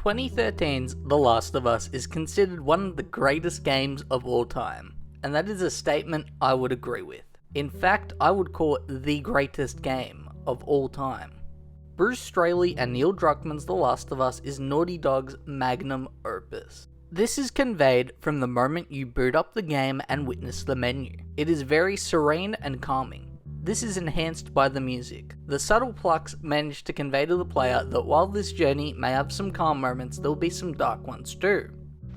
2013's The Last of Us is considered one of the greatest games of all time, and that is a statement I would agree with. In fact, I would call it the greatest game of all time. Bruce Straley and Neil Druckmann's The Last of Us is Naughty Dog's magnum opus. This is conveyed from the moment you boot up the game and witness the menu. It is very serene and calming. This is enhanced by the music. The subtle plucks manage to convey to the player that while this journey may have some calm moments, there will be some dark ones too.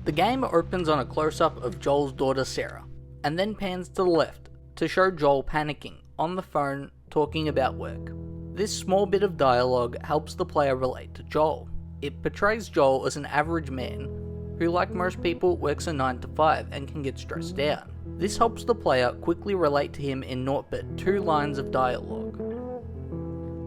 The game opens on a close-up of Joel's daughter Sarah, and then pans to the left to show Joel panicking, on the phone, talking about work. This small bit of dialogue helps the player relate to Joel. It portrays Joel as an average man who, like most people, works a 9 to 5 and can get stressed out. This helps the player quickly relate to him in naught but 2 lines of dialogue.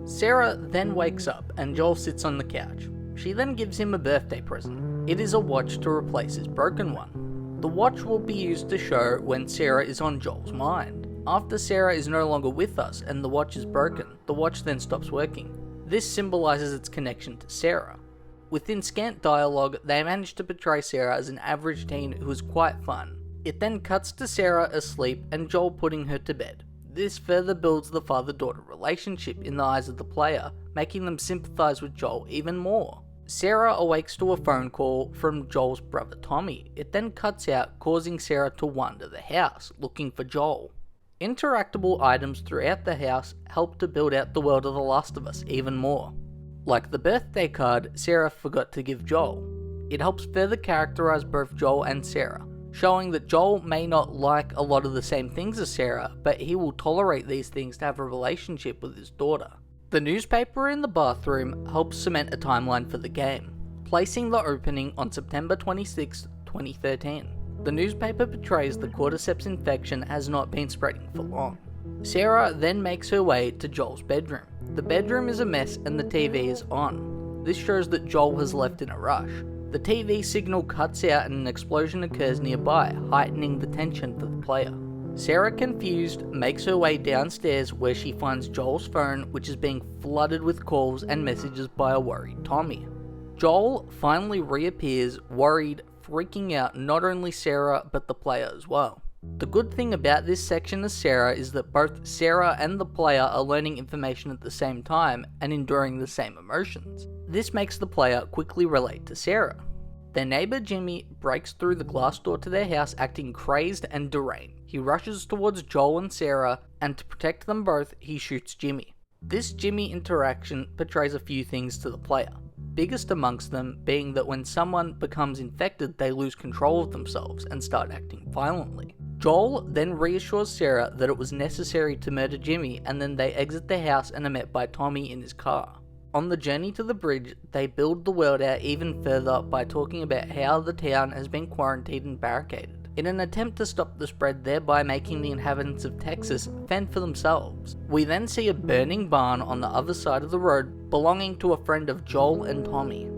Sarah then wakes up and Joel sits on the couch. She then gives him a birthday present. It is a watch to replace his broken one. The watch will be used to show when Sarah is on Joel's mind. After Sarah is no longer with us and the watch is broken, the watch then stops working. This symbolizes its connection to Sarah. Within scant dialogue, they manage to portray Sarah as an average teen who is quite fun. It then cuts to Sarah asleep and Joel putting her to bed. This further builds the father-daughter relationship in the eyes of the player, making them sympathize with Joel even more. Sarah awakes to a phone call from Joel's brother Tommy. It then cuts out, causing Sarah to wander the house, looking for Joel. Interactable items throughout the house help to build out the world of The Last of Us even more. Like the birthday card Sarah forgot to give Joel. It helps further characterize both Joel and Sarah, showing that Joel may not like a lot of the same things as Sarah, but he will tolerate these things to have a relationship with his daughter. The newspaper in the bathroom helps cement a timeline for the game, placing the opening on September 26, 2013. The newspaper portrays the cordyceps infection has not been spreading for long. Sarah then makes her way to Joel's bedroom. The bedroom is a mess and the TV is on. This shows that Joel has left in a rush. The TV signal cuts out and an explosion occurs nearby, heightening the tension for the player. Sarah, confused, makes her way downstairs where she finds Joel's phone, which is being flooded with calls and messages by a worried Tommy. Joel finally reappears, worried, freaking out not only Sarah but the player as well. The good thing about this section of Sarah is that both Sarah and the player are learning information at the same time and enduring the same emotions. This makes the player quickly relate to Sarah. Their neighbor Jimmy breaks through the glass door to their house acting crazed and deranged. He rushes towards Joel and Sarah, and to protect them both, he shoots Jimmy. This Jimmy interaction portrays a few things to the player. Biggest amongst them being that when someone becomes infected, they lose control of themselves and start acting violently. Joel then reassures Sarah that it was necessary to murder Jimmy, and then they exit the house and are met by Tommy in his car. On the journey to the bridge, they build the world out even further by talking about how the town has been quarantined and barricaded, in an attempt to stop the spread, thereby making the inhabitants of Texas fend for themselves. We then see a burning barn on the other side of the road belonging to a friend of Joel and Tommy.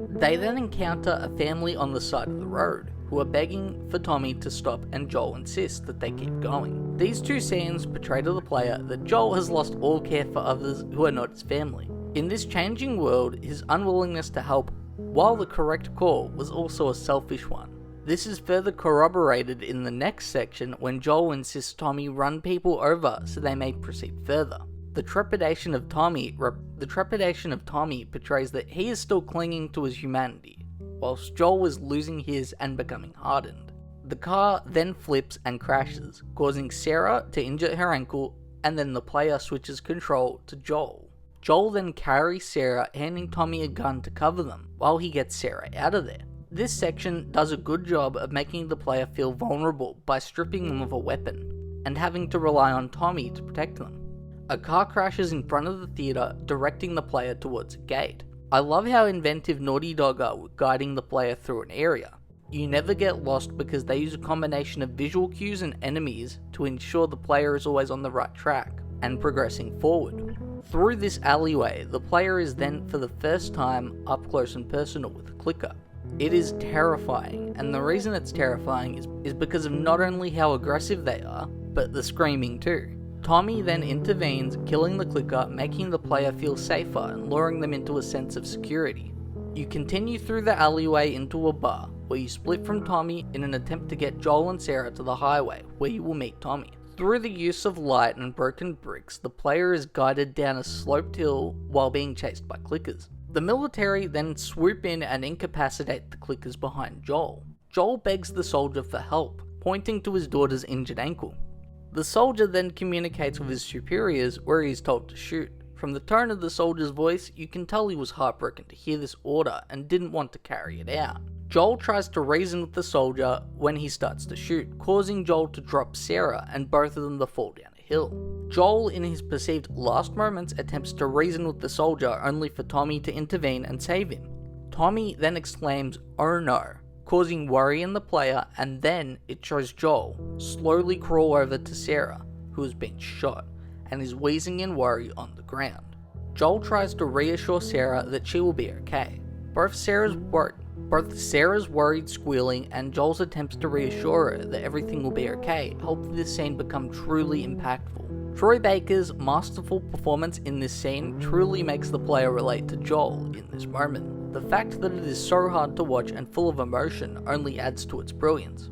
They then encounter a family on the side of the road, who are begging for Tommy to stop, and Joel insists that they keep going. These two scenes portray to the player that Joel has lost all care for others who are not his family. In this changing world, his unwillingness to help, while the correct call, was also a selfish one. This is further corroborated in the next section when Joel insists Tommy run people over so they may proceed further. The trepidation of Tommy portrays that he is still clinging to his humanity, whilst Joel is losing his and becoming hardened. The car then flips and crashes, causing Sarah to injure her ankle, and then the player switches control to Joel. Joel then carries Sarah, handing Tommy a gun to cover them, while he gets Sarah out of there. This section does a good job of making the player feel vulnerable by stripping them of a weapon, and having to rely on Tommy to protect them. A car crashes in front of the theater, directing the player towards a gate. I love how inventive Naughty Dog are with guiding the player through an area. You never get lost because they use a combination of visual cues and enemies to ensure the player is always on the right track and progressing forward. Through this alleyway, the player is then for the first time up close and personal with a clicker. It is terrifying, and the reason it's terrifying is because of not only how aggressive they are, but the screaming too. Tommy then intervenes, killing the clicker, making the player feel safer and luring them into a sense of security. You continue through the alleyway into a bar, where you split from Tommy in an attempt to get Joel and Sarah to the highway, where you will meet Tommy. Through the use of light and broken bricks, the player is guided down a sloped hill while being chased by clickers. The military then swoop in and incapacitate the clickers behind Joel. Joel begs the soldier for help, pointing to his daughter's injured ankle. The soldier then communicates with his superiors, where he is told to shoot. From the tone of the soldier's voice, you can tell he was heartbroken to hear this order and didn't want to carry it out. Joel tries to reason with the soldier when he starts to shoot, causing Joel to drop Sarah and both of them to fall down a hill. Joel, in his perceived last moments, attempts to reason with the soldier only for Tommy to intervene and save him. Tommy then exclaims, "Oh no," causing worry in the player, and then it shows Joel slowly crawl over to Sarah, who has been shot, and is wheezing in worry on the ground. Joel tries to reassure Sarah that she will be okay. Both Sarah's worried squealing and Joel's attempts to reassure her that everything will be okay help this scene become truly impactful. Troy Baker's masterful performance in this scene truly makes the player relate to Joel in this moment. The fact that it is so hard to watch and full of emotion only adds to its brilliance.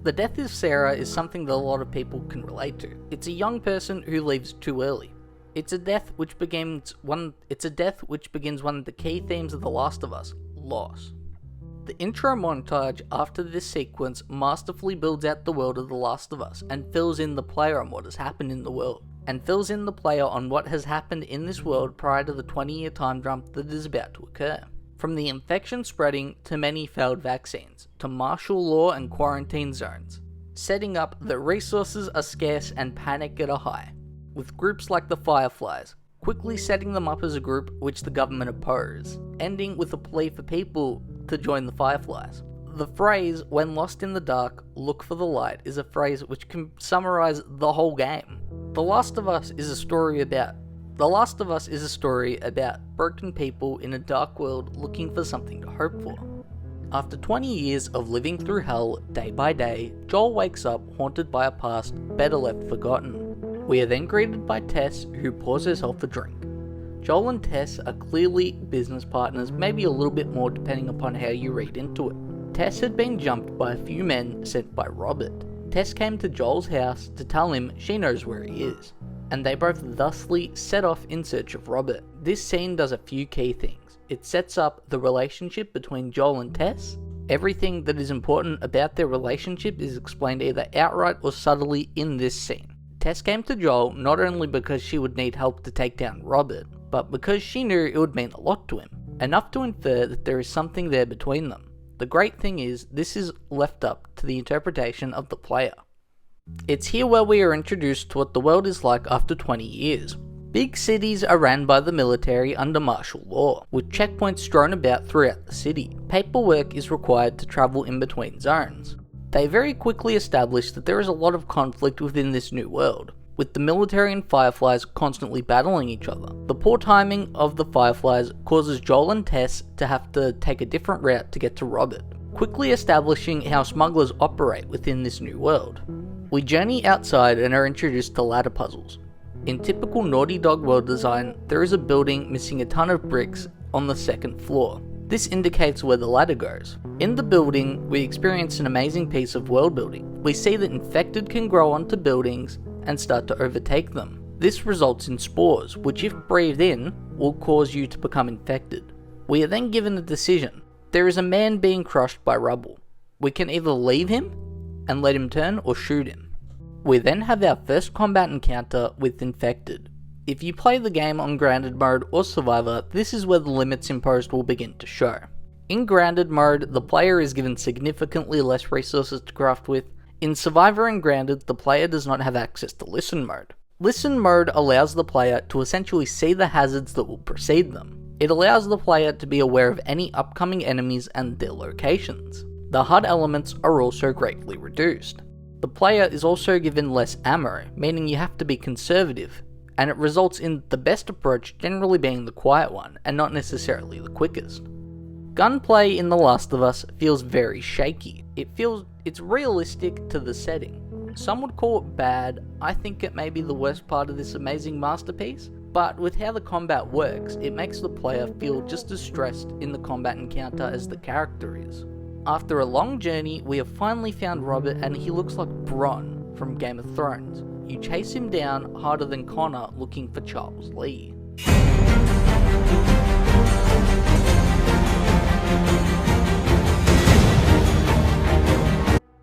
The death of Sarah is something that a lot of people can relate to. It's a young person who leaves too early. It's a death which begins one of the key themes of The Last of Us, loss. The intro montage after this sequence masterfully builds out the world of The Last of Us and fills in the player on what has happened in the world, and fills in the player on what has happened in this world prior to the 20-year time jump that is about to occur. From the infection spreading to many failed vaccines, to martial law and quarantine zones, setting up that resources are scarce and panic at a high, with groups like the Fireflies, quickly setting them up as a group which the government oppose, ending with a plea for people to join the Fireflies. The phrase, "when lost in the dark, look for the light," is a phrase which can summarize the whole game. The Last of Us is a story about broken people in a dark world looking for something to hope for. After 20 years of living through hell day by day, Joel wakes up haunted by a past better left forgotten. We are then greeted by Tess, who pours herself a drink. Joel and Tess are clearly business partners, maybe a little bit more depending upon how you read into it. Tess had been jumped by a few men sent by Robert. Tess came to Joel's house to tell him she knows where he is, and they both thusly set off in search of Robert. This scene does a few key things. It sets up the relationship between Joel and Tess. Everything that is important about their relationship is explained either outright or subtly in this scene. Tess came to Joel not only because she would need help to take down Robert, but because she knew it would mean a lot to him, enough to infer that there is something there between them. The great thing is, this is left up to the interpretation of the player. It's here where we are introduced to what the world is like after 20 years. Big cities are ran by the military under martial law, with checkpoints strewn about throughout the city. Paperwork is required to travel in between zones. They very quickly establish that there is a lot of conflict within this new world, with the military and Fireflies constantly battling each other. The poor timing of the Fireflies causes Joel and Tess to have to take a different route to get to Robert, quickly establishing how smugglers operate within this new world. We journey outside and are introduced to ladder puzzles. In typical Naughty Dog world design, there is a building missing a ton of bricks on the second floor. This indicates where the ladder goes. In the building, we experience an amazing piece of world building. We see that infected can grow onto buildings and start to overtake them. This results in spores, which if breathed in, will cause you to become infected. We are then given a decision. There is a man being crushed by rubble. We can either leave him and let him turn or shoot him. We then have our first combat encounter with infected. If you play the game on Grounded mode or Survivor, this is where the limits imposed will begin to show. In Grounded mode, the player is given significantly less resources to craft with. In Survivor and Grounded, the player does not have access to Listen mode. Listen mode allows the player to essentially see the hazards that will precede them. It allows the player to be aware of any upcoming enemies and their locations. The HUD elements are also greatly reduced. The player is also given less ammo, meaning you have to be conservative, and it results in the best approach generally being the quiet one, and not necessarily the quickest. Gunplay in The Last of Us feels very shaky. It's realistic to the setting. Some would call it bad. I think it may be the worst part of this amazing masterpiece, but with how the combat works, it makes the player feel just as stressed in the combat encounter as the character is. After a long journey, we have finally found Robert, and he looks like Bronn from Game of Thrones. You chase him down harder than Connor looking for Charles Lee.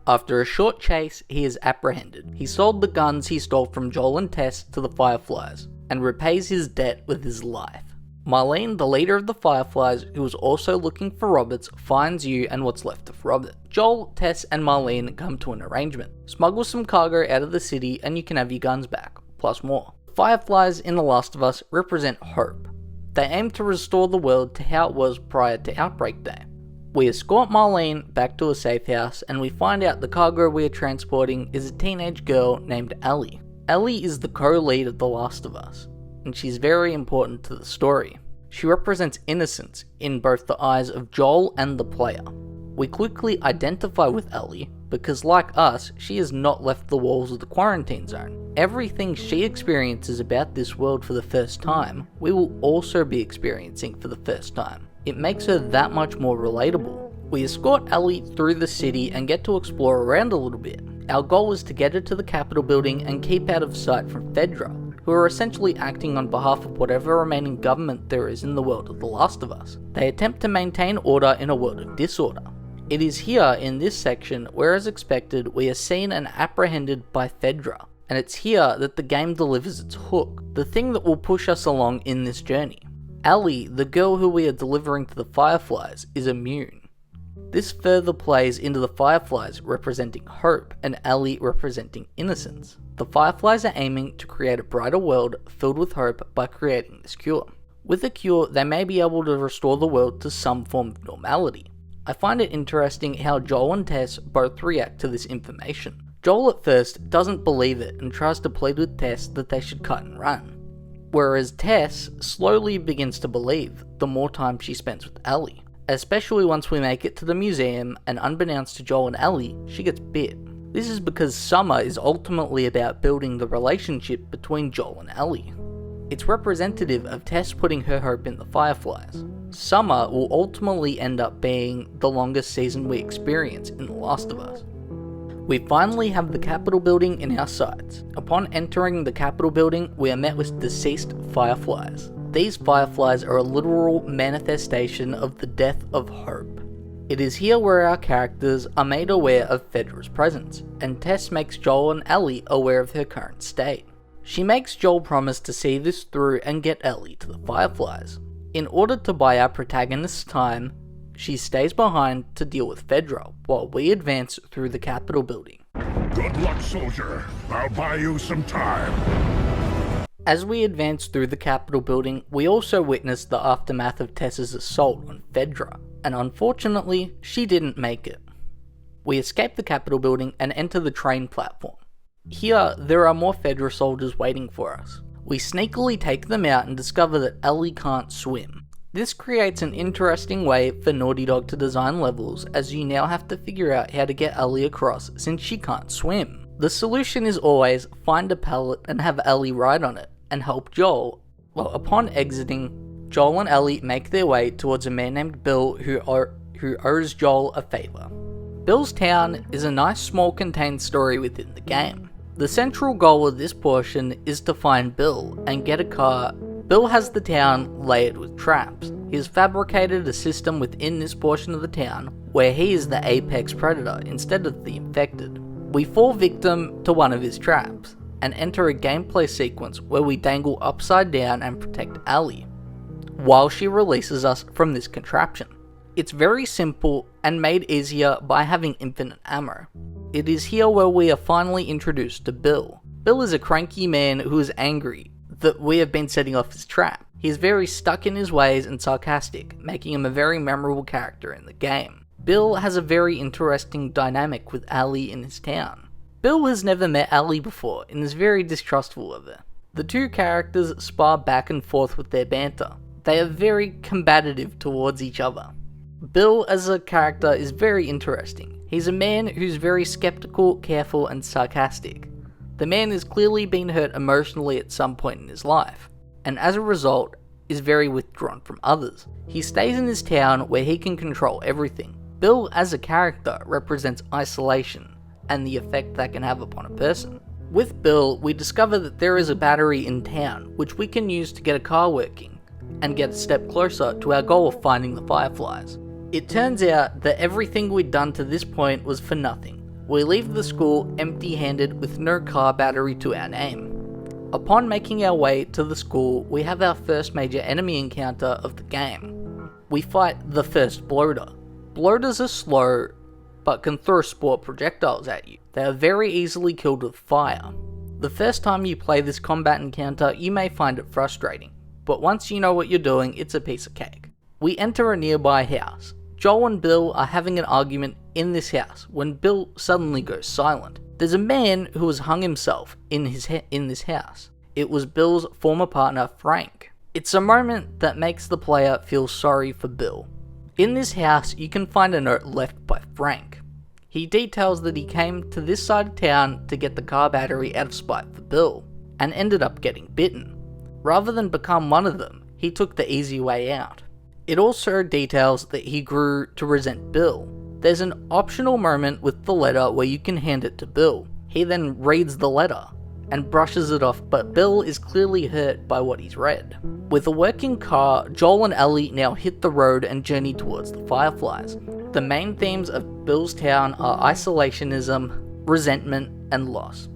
After a short chase, he is apprehended. He sold the guns he stole from Joel and Tess to the Fireflies, and repays his debt with his life. Marlene, the leader of the Fireflies, who was also looking for Roberts, finds you and what's left of Robert. Joel, Tess, and Marlene come to an arrangement. Smuggle some cargo out of the city and you can have your guns back, plus more. Fireflies in The Last of Us represent hope. They aim to restore the world to how it was prior to Outbreak Day. We escort Marlene back to a safe house, and we find out the cargo we are transporting is a teenage girl named Ellie. Ellie is the co-lead of The Last of Us, and she's very important to the story. She represents innocence in both the eyes of Joel and the player. We quickly identify with Ellie because, like us, she has not left the walls of the quarantine zone. Everything she experiences about this world for the first time, we will also be experiencing for the first time. It makes her that much more relatable. We escort Ellie through the city and get to explore around a little bit. Our goal is to get her to the Capitol building and keep out of sight from Fedra, who are essentially acting on behalf of whatever remaining government there is in the world of The Last of Us. They attempt to maintain order in a world of disorder. It is here in this section where, as expected, we are seen and apprehended by Fedra, and it's here that the game delivers its hook, the thing that will push us along in this journey. Ellie, the girl who we are delivering to the Fireflies, is immune. This further plays into the Fireflies representing hope and Ellie representing innocence. The Fireflies are aiming to create a brighter world filled with hope by creating this cure. With a cure, they may be able to restore the world to some form of normality. I find it interesting how Joel and Tess both react to this information. Joel at first doesn't believe it and tries to plead with Tess that they should cut and run, whereas Tess slowly begins to believe the more time she spends with Ellie. Especially once we make it to the museum, and unbeknownst to Joel and Ellie, she gets bit. This is because Summer is ultimately about building the relationship between Joel and Ellie. It's representative of Tess putting her hope in the Fireflies. Summer will ultimately end up being the longest season we experience in The Last of Us. We finally have the Capitol building in our sights. Upon entering the Capitol building, we are met with deceased Fireflies. These Fireflies are a literal manifestation of the death of hope. It is here where our characters are made aware of Fedra's presence, and Tess makes Joel and Ellie aware of her current state. She makes Joel promise to see this through and get Ellie to the Fireflies. In order to buy our protagonist's time, she stays behind to deal with Fedra, while we advance through the Capitol building. Good luck, soldier. I'll buy you some time. As we advance through the Capitol building, we also witness the aftermath of Tess's assault on Fedra, and unfortunately, she didn't make it. We escape the Capitol building and enter the train platform. Here, there are more Fedra soldiers waiting for us. We sneakily take them out and discover that Ellie can't swim. This creates an interesting way for Naughty Dog to design levels, as you now have to figure out how to get Ellie across since she can't swim. The solution is always find a pallet and have Ellie ride on it, and help Joel. Well, upon exiting, Joel and Ellie make their way towards a man named Bill who owes Joel a favor. Bill's town is a nice small contained story within the game. The central goal of this portion is to find Bill and get a car. Bill has the town layered with traps. He has fabricated a system within this portion of the town where he is the apex predator instead of the infected. We fall victim to one of his traps and enter a gameplay sequence where we dangle upside down and protect Ellie, while she releases us from this contraption. It's very simple and made easier by having infinite ammo. It is here where we are finally introduced to Bill. Bill is a cranky man who is angry that we have been setting off his trap. He is very stuck in his ways and sarcastic, making him a very memorable character in the game. Bill has a very interesting dynamic with Ellie in his town. Bill has never met Ellie before and is very distrustful of her. The two characters spar back and forth with their banter. They are very combative towards each other. Bill as a character is very interesting. He's a man who's very skeptical, careful, and sarcastic. The man has clearly been hurt emotionally at some point in his life. and as a result, is very withdrawn from others. He stays in his town where he can control everything. Bill as a character represents isolation and the effect that can have upon a person. With Bill, we discover that there is a battery in town which we can use to get a car working and get a step closer to our goal of finding the Fireflies. It turns out that everything we'd done to this point was for nothing. We leave the school empty-handed with no car battery to our name. Upon making our way to the school, we have our first major enemy encounter of the game. We fight the first bloater. Bloaters are slow, but can throw spore projectiles at you. They are very easily killed with fire. The first time you play this combat encounter, you may find it frustrating, but once you know what you're doing, it's a piece of cake. We enter a nearby house. Joel and Bill are having an argument in this house when Bill suddenly goes silent. There's a man who has hung himself in this house. It was Bill's former partner, Frank. It's a moment that makes the player feel sorry for Bill. In this house, you can find a note left by Frank. He details that he came to this side of town to get the car battery out of spite for Bill, and ended up getting bitten. Rather than become one of them, he took the easy way out. It also details that he grew to resent Bill. There's an optional moment with the letter where you can hand it to Bill. He then reads the letter and brushes it off, but Bill is clearly hurt by what he's read. With a working car, Joel and Ellie now hit the road and journey towards the Fireflies. The main themes of Bill's town are isolationism, resentment, and loss.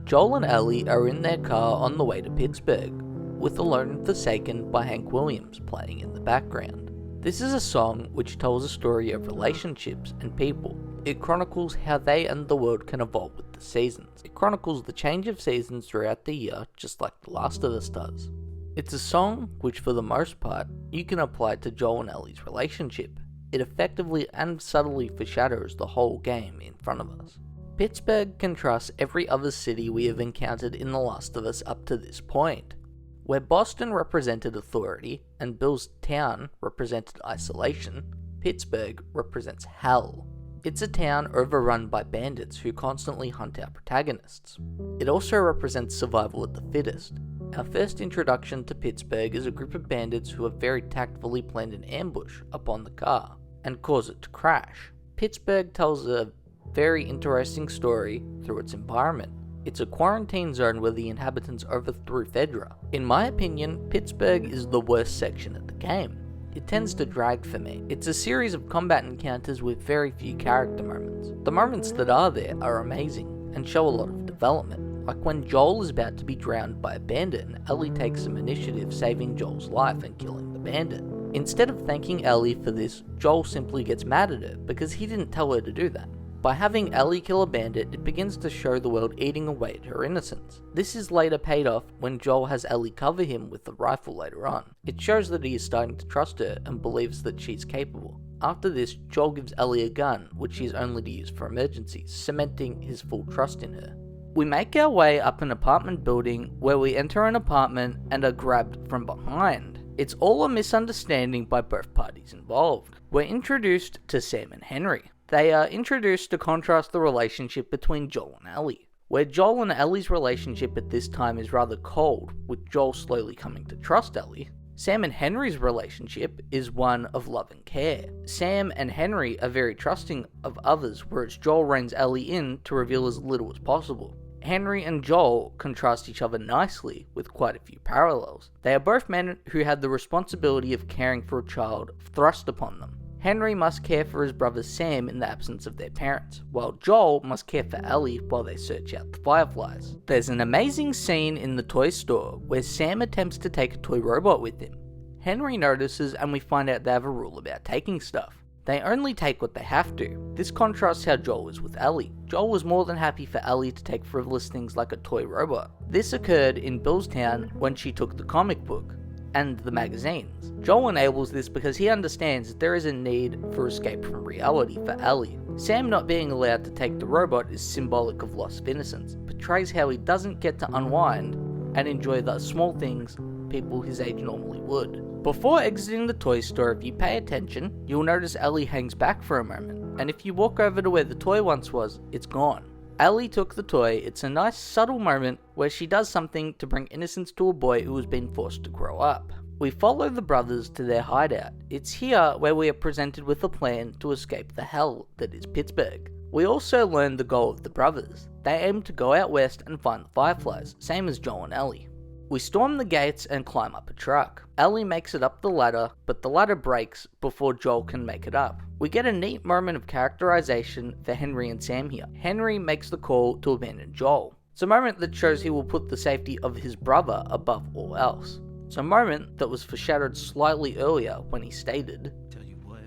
Joel and Ellie are in their car on the way to Pittsburgh, with Alone and Forsaken by Hank Williams playing in the background. This is a song which tells a story of relationships and people. It chronicles how they and the world can evolve with the seasons. It chronicles the change of seasons throughout the year, just like The Last of Us does. It's a song which, for the most part, you can apply to Joel and Ellie's relationship. It effectively and subtly foreshadows the whole game in front of us. Pittsburgh contrasts every other city we have encountered in The Last of Us up to this point. Where Boston represented authority and Bill's town represented isolation, Pittsburgh represents hell. It's a town overrun by bandits who constantly hunt our protagonists. It also represents survival of the fittest. Our first introduction to Pittsburgh is a group of bandits who have very tactfully planned an ambush upon the car and cause it to crash. Pittsburgh tells a very interesting story through its environment. It's a quarantine zone where the inhabitants overthrew Fedra. In my opinion, Pittsburgh is the worst section of the game. It tends to drag for me. It's a series of combat encounters with very few character moments. The moments that are there are amazing and show a lot of development, like when Joel is about to be drowned by a bandit and Ellie takes some initiative saving Joel's life and killing the bandit. Instead of thanking Ellie for this, Joel simply gets mad at her because he didn't tell her to do that. By having Ellie kill a bandit, it begins to show the world eating away at her innocence. This is later paid off when Joel has Ellie cover him with the rifle later on. It shows that he is starting to trust her and believes that she's capable. After this, Joel gives Ellie a gun, which she is only to use for emergencies, cementing his full trust in her. We make our way up an apartment building where we enter an apartment and are grabbed from behind. It's all a misunderstanding by both parties involved. We're introduced to Sam and Henry. They are introduced to contrast the relationship between Joel and Ellie, where Joel and Ellie's relationship at this time is rather cold, with Joel slowly coming to trust Ellie. Sam and Henry's relationship is one of love and care. Sam and Henry are very trusting of others, whereas Joel reins Ellie in to reveal as little as possible. Henry and Joel contrast each other nicely, with quite a few parallels. They are both men who had the responsibility of caring for a child thrust upon them. Henry must care for his brother Sam in the absence of their parents, while Joel must care for Ellie while they search out the Fireflies. There's an amazing scene in the toy store where Sam attempts to take a toy robot with him. Henry notices and we find out they have a rule about taking stuff. They only take what they have to. This contrasts how Joel is with Ellie. Joel was more than happy for Ellie to take frivolous things like a toy robot. This occurred in Bill's town when she took the comic book and the magazines. Joel enables this because he understands that there is a need for escape from reality for Ellie. Sam not being allowed to take the robot is symbolic of loss of innocence, portrays how he doesn't get to unwind and enjoy the small things people his age normally would. Before exiting the toy store, if you pay attention, you'll notice Ellie hangs back for a moment, and if you walk over to where the toy once was, it's gone. Ellie took the toy. It's a nice subtle moment where she does something to bring innocence to a boy who has been forced to grow up. We follow the brothers to their hideout. It's here where we are presented with a plan to escape the hell that is Pittsburgh. We also learn the goal of the brothers. They aim to go out west and find the Fireflies, same as Joel and Ellie. We storm the gates and climb up a truck. Ellie makes it up the ladder, but the ladder breaks before Joel can make it up. We get a neat moment of characterization for Henry and Sam here. Henry makes the call to abandon Joel. It's a moment that shows he will put the safety of his brother above all else. It's a moment that was foreshadowed slightly earlier when he stated, "Tell you what,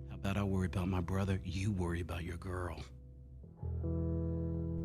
how about I worry about my brother, you worry about your girl."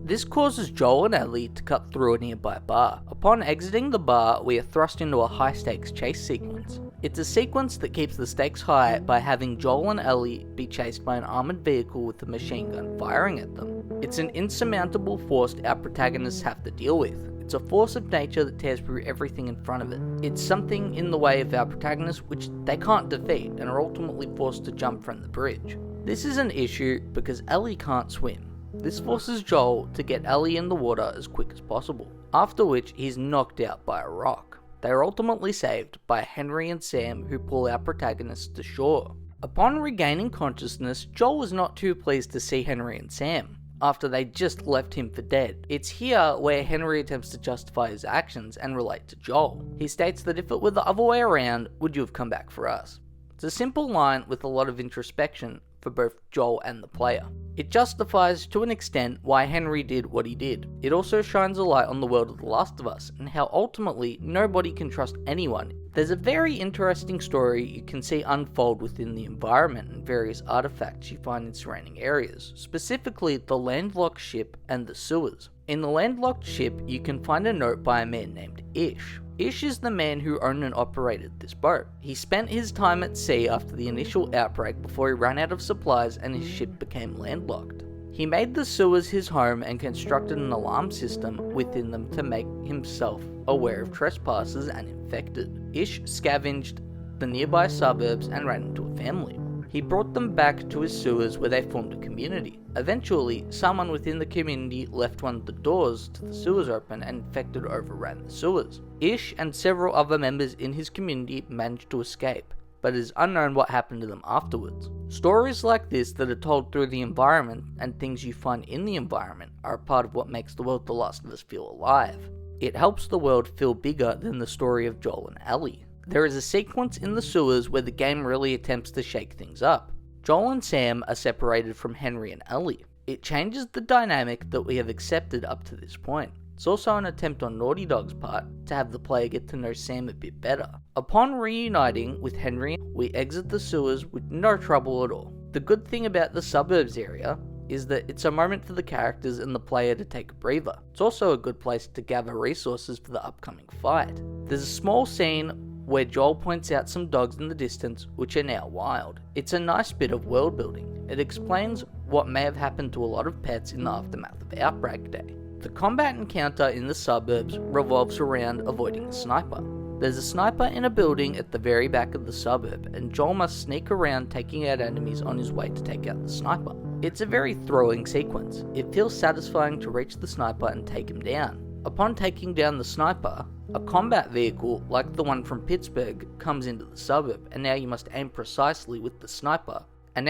This causes Joel and Ellie to cut through a nearby bar. Upon exiting the bar, we are thrust into a high-stakes chase sequence. It's a sequence that keeps the stakes high by having Joel and Ellie be chased by an armoured vehicle with a machine gun firing at them. It's an insurmountable force our protagonists have to deal with. It's a force of nature that tears through everything in front of it. It's something in the way of our protagonists which they can't defeat and are ultimately forced to jump from the bridge. This is an issue because Ellie can't swim. This forces Joel to get Ellie in the water as quick as possible, after which he's knocked out by a rock. They are ultimately saved by Henry and Sam, who pull our protagonists to shore. Upon regaining consciousness, Joel was not too pleased to see Henry and Sam, after they just left him for dead. It's here where Henry attempts to justify his actions and relate to Joel. He states that if it were the other way around, would you have come back for us? It's a simple line with a lot of introspection for both Joel and the player. It justifies to an extent why Henry did what he did. It also shines a light on the world of The Last of Us and how ultimately nobody can trust anyone. There's a very interesting story you can see unfold within the environment and various artifacts you find in surrounding areas, specifically the landlocked ship and the sewers. In the landlocked ship, you can find a note by a man named Ish. Ish is the man who owned and operated this boat. He spent his time at sea after the initial outbreak before he ran out of supplies and his ship became landlocked. He made the sewers his home and constructed an alarm system within them to make himself aware of trespassers and infected. Ish scavenged the nearby suburbs and ran into a family. He brought them back to his sewers where they formed a community. Eventually, someone within the community left one of the doors to the sewers open and infected overran the sewers. Ish and several other members in his community managed to escape, but it is unknown what happened to them afterwards. Stories like this that are told through the environment and things you find in the environment are a part of what makes the world The Last of Us feel alive. It helps the world feel bigger than the story of Joel and Ellie. There is a sequence in the sewers where the game really attempts to shake things up. Joel and Sam are separated from Henry and Ellie. It changes the dynamic that we have accepted up to this point. It's also an attempt on Naughty Dog's part to have the player get to know Sam a bit better. Upon reuniting with Henry, we exit the sewers with no trouble at all. The good thing about the suburbs area is that it's a moment for the characters and the player to take a breather. It's also a good place to gather resources for the upcoming fight. There's a small scene where Joel points out some dogs in the distance which are now wild. It's a nice bit of world building. It explains what may have happened to a lot of pets in the aftermath of Outbreak Day. The combat encounter in the suburbs revolves around avoiding a sniper. There's a sniper in a building at the very back of the suburb, and Joel must sneak around taking out enemies on his way to take out the sniper. It's a very thrilling sequence. It feels satisfying to reach the sniper and take him down. Upon taking down the sniper, a combat vehicle like the one from Pittsburgh comes into the suburb, and now you must aim precisely with the sniper. To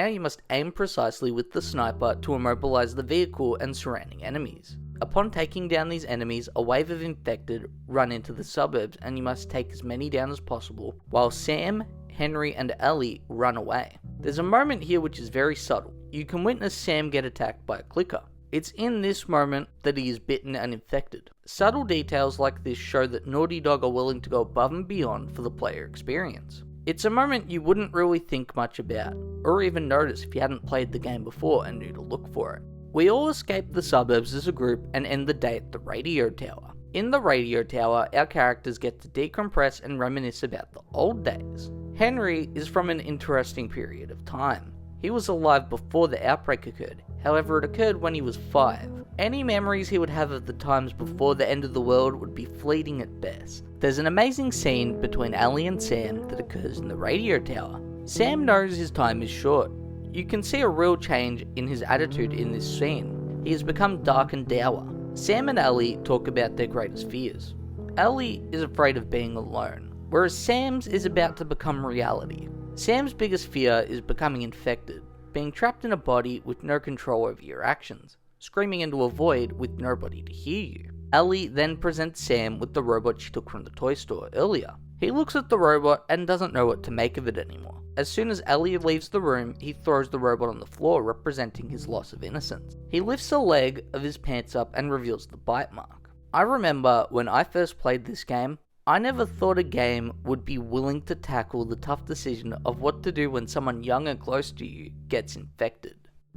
immobilize the vehicle and surrounding enemies. Upon taking down these enemies, a wave of infected run into the suburbs, and you must take as many down as possible, while Sam, Henry, and Ellie run away. There's a moment here which is very subtle. You can witness Sam get attacked by a clicker. It's in this moment that he is bitten and infected. Subtle details like this show that Naughty Dog are willing to go above and beyond for the player experience. It's a moment you wouldn't really think much about, or even notice if you hadn't played the game before and knew to look for it. We all escape the suburbs as a group and end the day at the radio tower. In the radio tower, our characters get to decompress and reminisce about the old days. Henry is from an interesting period of time. He was alive before the outbreak occurred, however it occurred when he was 5. Any memories he would have of the times before the end of the world would be fleeting at best. There's an amazing scene between Ellie and Sam that occurs in the radio tower. Sam knows his time is short. You can see a real change in his attitude in this scene. he has become dark and dour. Sam and Ellie talk about their greatest fears. Ellie is afraid of being alone, whereas Sam's is about to become reality. Sam's biggest fear is becoming infected, being trapped in a body with no control over your actions, screaming into a void with nobody to hear you. Ellie then presents Sam with the robot she took from the toy store earlier. He looks at the robot and doesn't know what to make of it anymore. As soon as Ellie leaves the room, he throws the robot on the floor, representing his loss of innocence. He lifts a leg of his pants up and reveals the bite mark. I remember when I first played this game, I never thought a game would be willing to tackle the tough decision of what to do when someone young and close to you gets infected.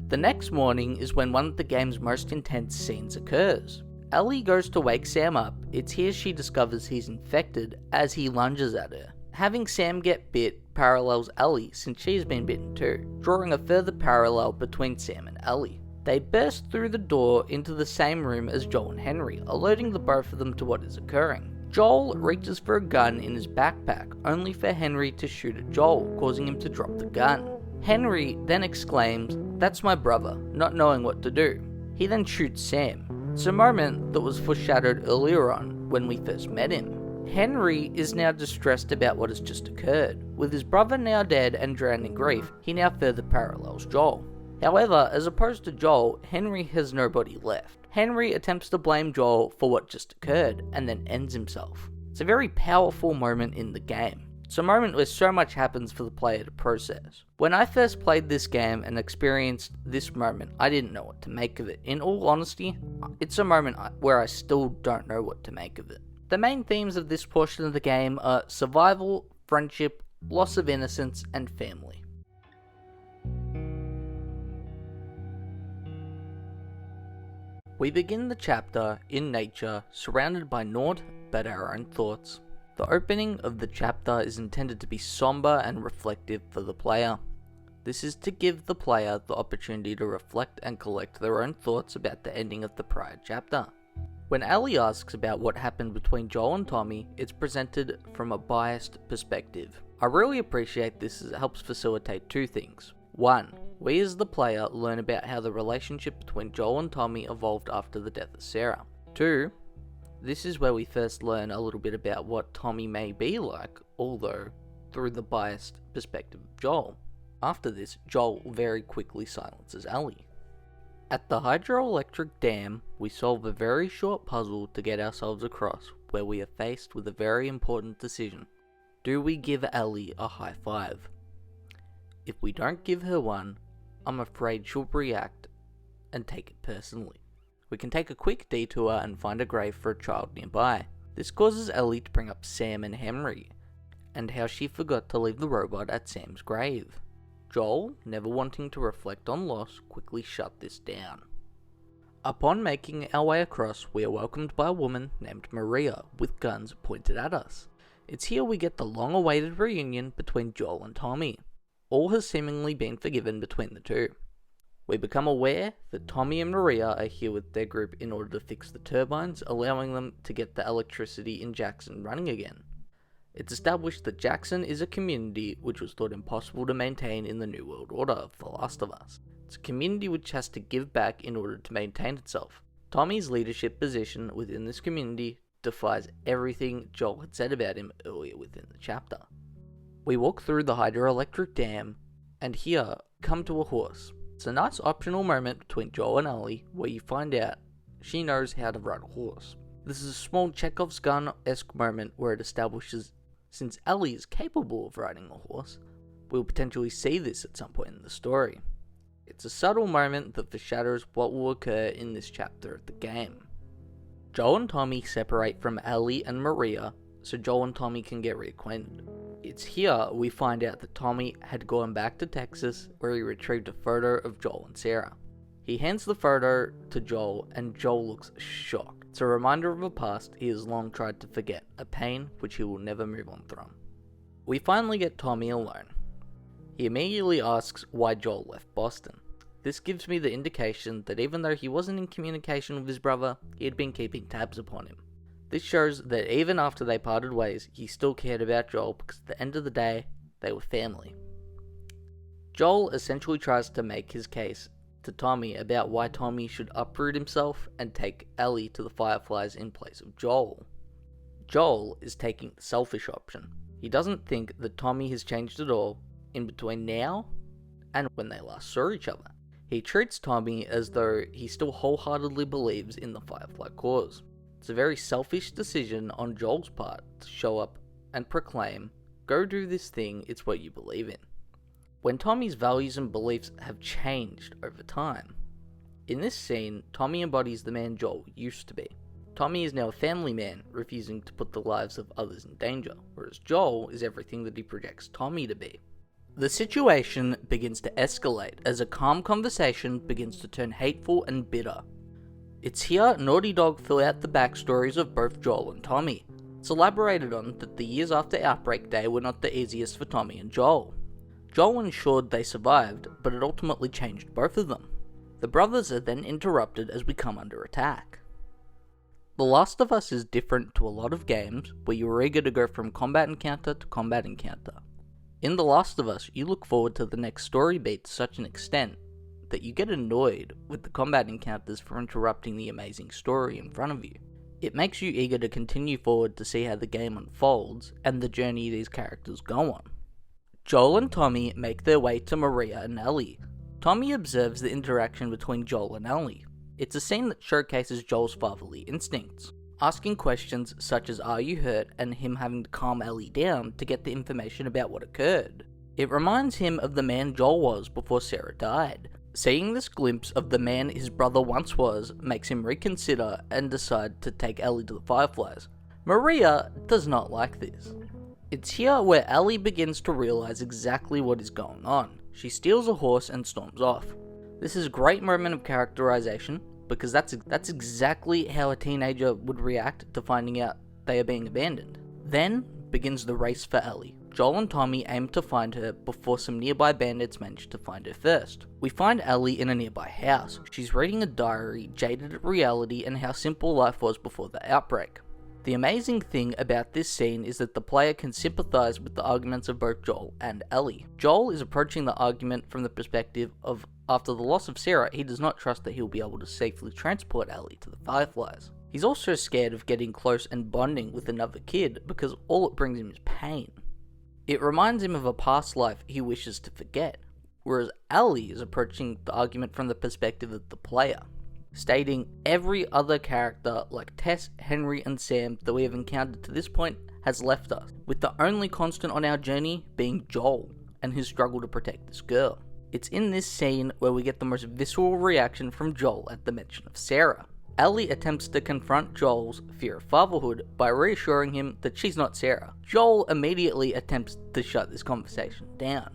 The next morning is when one of the game's most intense scenes occurs. Ellie goes to wake Sam up. It's here she discovers he's infected as he lunges at her. Having Sam get bit parallels Ellie since she's been bitten too, drawing a further parallel between Sam and Ellie. They burst through the door into the same room as Joel and Henry, alerting the both of them to what is occurring. Joel reaches for a gun in his backpack, only for Henry to shoot at Joel, causing him to drop the gun. Henry then exclaims, "That's my brother," not knowing what to do. He then shoots Sam. It's a moment that was foreshadowed earlier on when we first met him. Henry is now distressed about what has just occurred. With his brother now dead and drowned in grief, he now further parallels Joel. However, as opposed to Joel, Henry has nobody left. Henry attempts to blame Joel for what just occurred, and then ends himself. It's a very powerful moment in the game. It's a moment where so much happens for the player to process. When I first played this game and experienced this moment, I didn't know what to make of it. In all honesty, it's a moment where I still don't know what to make of it. The main themes of this portion of the game are survival, friendship, loss of innocence, and family. We begin the chapter in nature, surrounded by naught but our own thoughts. The opening of the chapter is intended to be somber and reflective for the player. This is to give the player the opportunity to reflect and collect their own thoughts about the ending of the prior chapter. When Ellie asks about what happened between Joel and Tommy, it's presented from a biased perspective. I really appreciate this as it helps facilitate two things. One, we as the player learn about how the relationship between Joel and Tommy evolved after the death of Sarah. Two, this is where we first learn a little bit about what Tommy may be like, although through the biased perspective of Joel. After this, Joel very quickly silences Ellie. At the hydroelectric dam, we solve a very short puzzle to get ourselves across, where we are faced with a very important decision. Do we give Ellie a high five? If we don't give her one, I'm afraid she'll react and take it personally. We can take a quick detour and find a grave for a child nearby. This causes Ellie to bring up Sam and Henry, and how she forgot to leave the robot at Sam's grave. Joel, never wanting to reflect on loss, quickly shut this down. Upon making our way across, we are welcomed by a woman named Maria with guns pointed at us. It's here we get the long-awaited reunion between Joel and Tommy. All has seemingly been forgiven between the two. We become aware that Tommy and Maria are here with their group in order to fix the turbines, allowing them to get the electricity in Jackson running again. It's established that Jackson is a community which was thought impossible to maintain in the New World Order of The Last of Us. It's a community which has to give back in order to maintain itself. Tommy's leadership position within this community defies everything Joel had said about him earlier within the chapter. We walk through the hydroelectric dam, and here come to a horse. It's a nice optional moment between Joel and Ellie where you find out she knows how to ride a horse. This is a small Chekhov's gun-esque moment where it establishes since Ellie is capable of riding a horse, we'll potentially see this at some point in the story. It's a subtle moment that foreshadows what will occur in this chapter of the game. Joel and Tommy separate from Ellie and Maria so Joel and Tommy can get reacquainted. It's here we find out that Tommy had gone back to Texas where he retrieved a photo of Joel and Sarah. He hands the photo to Joel and Joel looks shocked. It's a reminder of a past he has long tried to forget, a pain which he will never move on from. We finally get Tommy alone. He immediately asks why Joel left Boston. This gives me the indication that even though he wasn't in communication with his brother, he had been keeping tabs upon him. This shows that even after they parted ways, he still cared about Joel because at the end of the day, they were family. Joel essentially tries to make his case to Tommy about why Tommy should uproot himself and take Ellie to the Fireflies in place of Joel. Joel is taking the selfish option. He doesn't think that Tommy has changed at all in between now and when they last saw each other. He treats Tommy as though he still wholeheartedly believes in the Firefly cause. It's a very selfish decision on Joel's part to show up and proclaim, "Go do this thing, it's what you believe in," when Tommy's values and beliefs have changed over time. In this scene, Tommy embodies the man Joel used to be. Tommy is now a family man, refusing to put the lives of others in danger, whereas Joel is everything that he projects Tommy to be. The situation begins to escalate as a calm conversation begins to turn hateful and bitter. It's here Naughty Dog fill out the backstories of both Joel and Tommy. It's elaborated on that the years after Outbreak Day were not the easiest for Tommy and Joel. Joel ensured they survived, but it ultimately changed both of them. The brothers are then interrupted as we come under attack. The Last of Us is different to a lot of games where you are eager to go from combat encounter to combat encounter. In The Last of Us, you look forward to the next story beat to such an extent that you get annoyed with the combat encounters for interrupting the amazing story in front of you. It makes you eager to continue forward to see how the game unfolds and the journey these characters go on. Joel and Tommy make their way to Maria and Ellie. Tommy observes the interaction between Joel and Ellie. It's a scene that showcases Joel's fatherly instincts, asking questions such as "Are you hurt?" and him having to calm Ellie down to get the information about what occurred. It reminds him of the man Joel was before Sarah died. Seeing this glimpse of the man his brother once was makes him reconsider and decide to take Ellie to the Fireflies. Maria does not like this. It's here where Ellie begins to realize exactly what is going on. She steals a horse and storms off. This is a great moment of characterization, because that's exactly how a teenager would react to finding out they are being abandoned. Then begins the race for Ellie. Joel and Tommy aim to find her before some nearby bandits manage to find her first. We find Ellie in a nearby house. She's reading a diary, jaded at reality and how simple life was before the outbreak. The amazing thing about this scene is that the player can sympathize with the arguments of both Joel and Ellie. Joel is approaching the argument from the perspective of, after the loss of Sarah, he does not trust that he'll be able to safely transport Ellie to the Fireflies. He's also scared of getting close and bonding with another kid because all it brings him is pain. It reminds him of a past life he wishes to forget, whereas Ellie is approaching the argument from the perspective of the player, stating every other character like Tess, Henry and Sam that we have encountered to this point has left us, with the only constant on our journey being Joel and his struggle to protect this girl. It's in this scene where we get the most visceral reaction from Joel at the mention of Sarah. Ellie attempts to confront Joel's fear of fatherhood by reassuring him that she's not Sarah. Joel immediately attempts to shut this conversation down.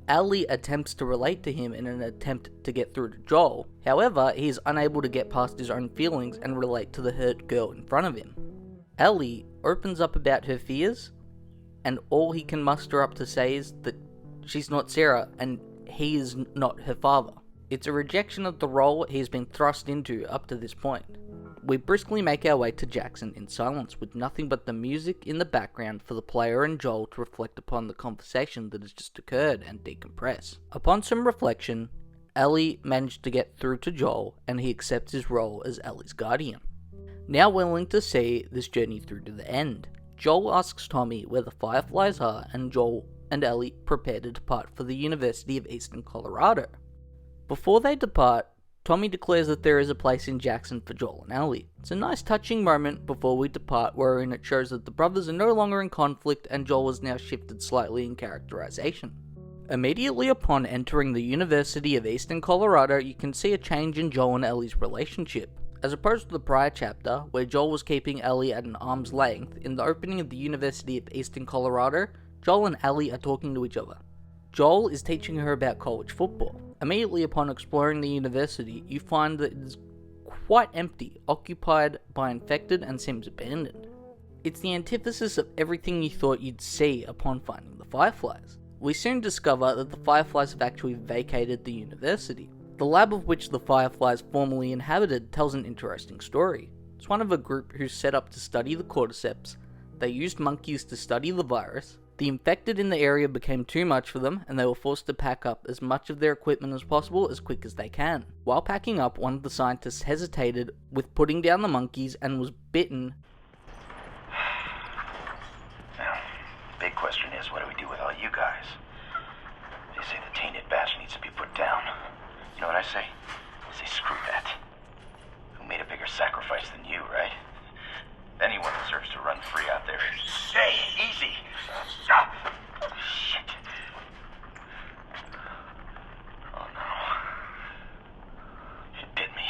Ellie attempts to relate to him in an attempt to get through to Joel. However, he is unable to get past his own feelings and relate to the hurt girl in front of him. Ellie opens up about her fears, and all he can muster up to say is that she's not Sarah and he is not her father. It's a rejection of the role he has been thrust into up to this point. We briskly make our way to Jackson in silence, with nothing but the music in the background for the player and Joel to reflect upon the conversation that has just occurred and decompress. Upon some reflection, Ellie managed to get through to Joel and he accepts his role as Ellie's guardian. Now willing to see this journey through to the end, Joel asks Tommy where the Fireflies are and Joel and Ellie prepare to depart for the University of Eastern Colorado. Before they depart, Tommy declares that there is a place in Jackson for Joel and Ellie. It's a nice touching moment before we depart wherein it shows that the brothers are no longer in conflict and Joel has now shifted slightly in characterization. Immediately upon entering the University of Eastern Colorado, you can see a change in Joel and Ellie's relationship. As opposed to the prior chapter, where Joel was keeping Ellie at an arm's length, in the opening of the University of Eastern Colorado, Joel and Ellie are talking to each other. Joel is teaching her about college football. Immediately upon exploring the university, you find that it is quite empty, occupied by infected and seems abandoned. It's the antithesis of everything you thought you'd see upon finding the Fireflies. We soon discover that the Fireflies have actually vacated the university. The lab of which the Fireflies formerly inhabited tells an interesting story. It's one of a group who set up to study the cordyceps. They used monkeys to study the virus. The infected in the area became too much for them, and they were forced to pack up as much of their equipment as possible as quick as they can. While packing up, one of the scientists hesitated with putting down the monkeys and was bitten. Now, big question is, what do we do with all you guys? They say the tainted batch needs to be put down. You know what I say? I say screw that. Who made a bigger sacrifice than you, right? Anyone deserves to run free out there. Hey, easy! Stop! Shit. Oh no. It bit me.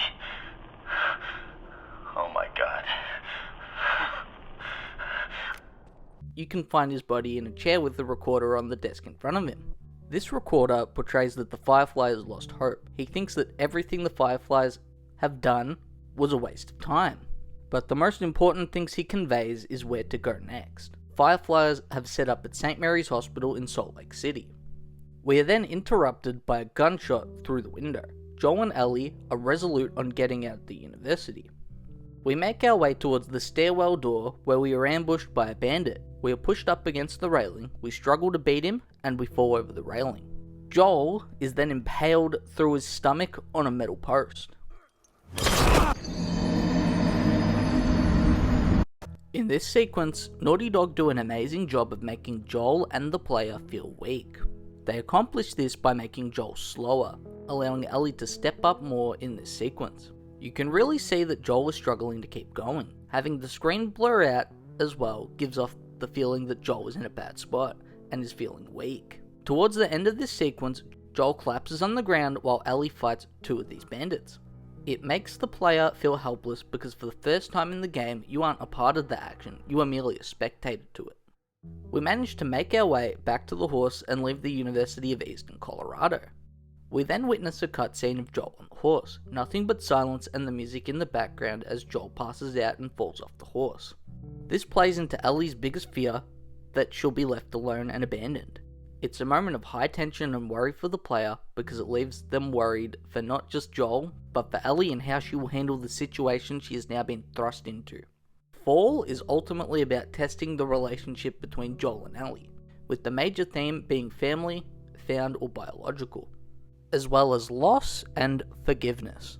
Oh my god. You can find his body in a chair with the recorder on the desk in front of him. This recorder portrays that the Firefly has lost hope. He thinks that everything the Fireflies have done was a waste of time. But the most important things he conveys is where to go next. Fireflies have set up at St. Mary's Hospital in Salt Lake City. We are then interrupted by a gunshot through the window. Joel and Ellie are resolute on getting out of the university. We make our way towards the stairwell door where we are ambushed by a bandit. We are pushed up against the railing, we struggle to beat him, and we fall over the railing. Joel is then impaled through his stomach on a metal post. In this sequence, Naughty Dog do an amazing job of making Joel and the player feel weak. They accomplish this by making Joel slower, allowing Ellie to step up more in this sequence. You can really see that Joel is struggling to keep going. Having the screen blur out as well gives off the feeling that Joel is in a bad spot and is feeling weak. Towards the end of this sequence, Joel collapses on the ground while Ellie fights two of these bandits. It makes the player feel helpless because for the first time in the game, you aren't a part of the action, you are merely a spectator to it. We manage to make our way back to the horse and leave the University of Eastern Colorado. We then witness a cutscene of Joel on the horse, nothing but silence and the music in the background as Joel passes out and falls off the horse. This plays into Ellie's biggest fear, that she'll be left alone and abandoned. It's a moment of high tension and worry for the player because it leaves them worried for not just Joel, but for Ellie and how she will handle the situation she has now been thrust into. Fall is ultimately about testing the relationship between Joel and Ellie, with the major theme being family, found or biological, as well as loss and forgiveness.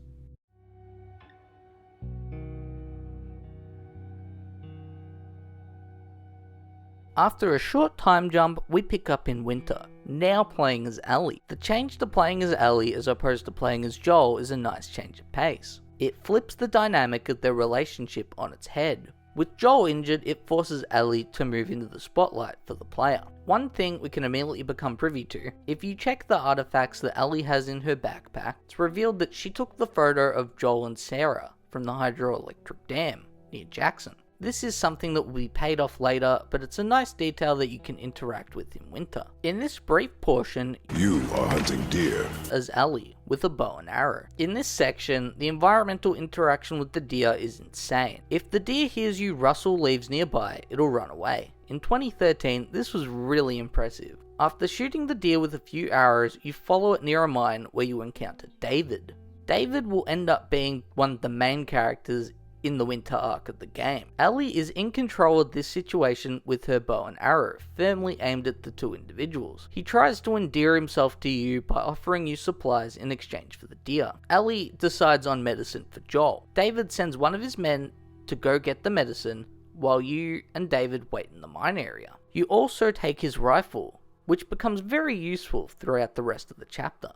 After a short time jump, we pick up in winter, now playing as Ellie. The change to playing as Ellie as opposed to playing as Joel is a nice change of pace. It flips the dynamic of their relationship on its head. With Joel injured, it forces Ellie to move into the spotlight for the player. One thing we can immediately become privy to, if you check the artifacts that Ellie has in her backpack, it's revealed that she took the photo of Joel and Sarah from the hydroelectric dam near Jackson. This is something that will be paid off later, but it's a nice detail that you can interact with in winter. In this brief portion, You are hunting deer. as Ellie with a bow and arrow. In this section, the environmental interaction with the deer is insane. If the deer hears you rustle leaves nearby, it'll run away. In 2013, this was really impressive. After shooting the deer with a few arrows, you follow it near a mine where you encounter David. David will end up being one of the main characters in the winter arc of the game. Ellie is in control of this situation with her bow and arrow, firmly aimed at the two individuals. He tries to endear himself to you by offering you supplies in exchange for the deer. Ellie decides on medicine for Joel. David sends one of his men to go get the medicine, while you and David wait in the mine area. You also take his rifle, which becomes very useful throughout the rest of the chapter.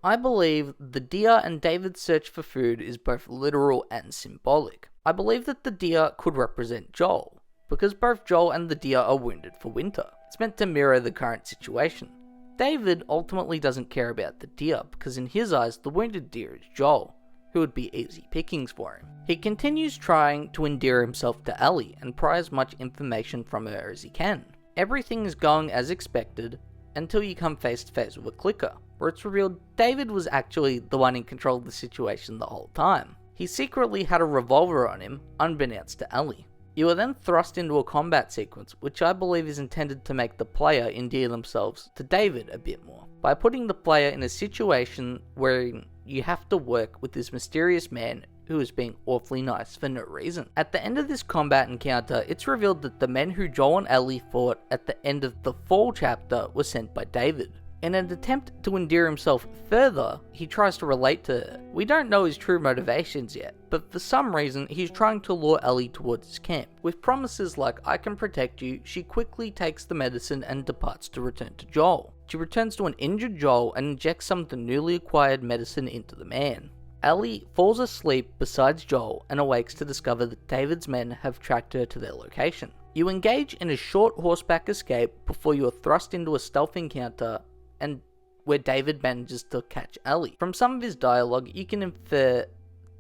I believe the deer and David's search for food is both literal and symbolic. I believe that the deer could represent Joel, because both Joel and the deer are wounded for winter. It's meant to mirror the current situation. David ultimately doesn't care about the deer, because in his eyes the wounded deer is Joel, who would be easy pickings for him. He continues trying to endear himself to Ellie and pry as much information from her as he can. Everything is going as expected, until you come face to face with a clicker, where it's revealed David was actually the one in control of the situation the whole time. He secretly had a revolver on him, unbeknownst to Ellie. You are then thrust into a combat sequence, which I believe is intended to make the player endear themselves to David a bit more, by putting the player in a situation where you have to work with this mysterious man who is being awfully nice for no reason. At the end of this combat encounter, it's revealed that the men who Joel and Ellie fought at the end of the Fall chapter were sent by David. In an attempt to endear himself further, he tries to relate to her. We don't know his true motivations yet, but for some reason he's trying to lure Ellie towards his camp. With promises like "I can protect you," she quickly takes the medicine and departs to return to Joel. She returns to an injured Joel and injects some of the newly acquired medicine into the man. Ellie falls asleep beside Joel and awakes to discover that David's men have tracked her to their location. You engage in a short horseback escape before you are thrust into a stealth encounter and where David manages to catch Ellie. From some of his dialogue, you can infer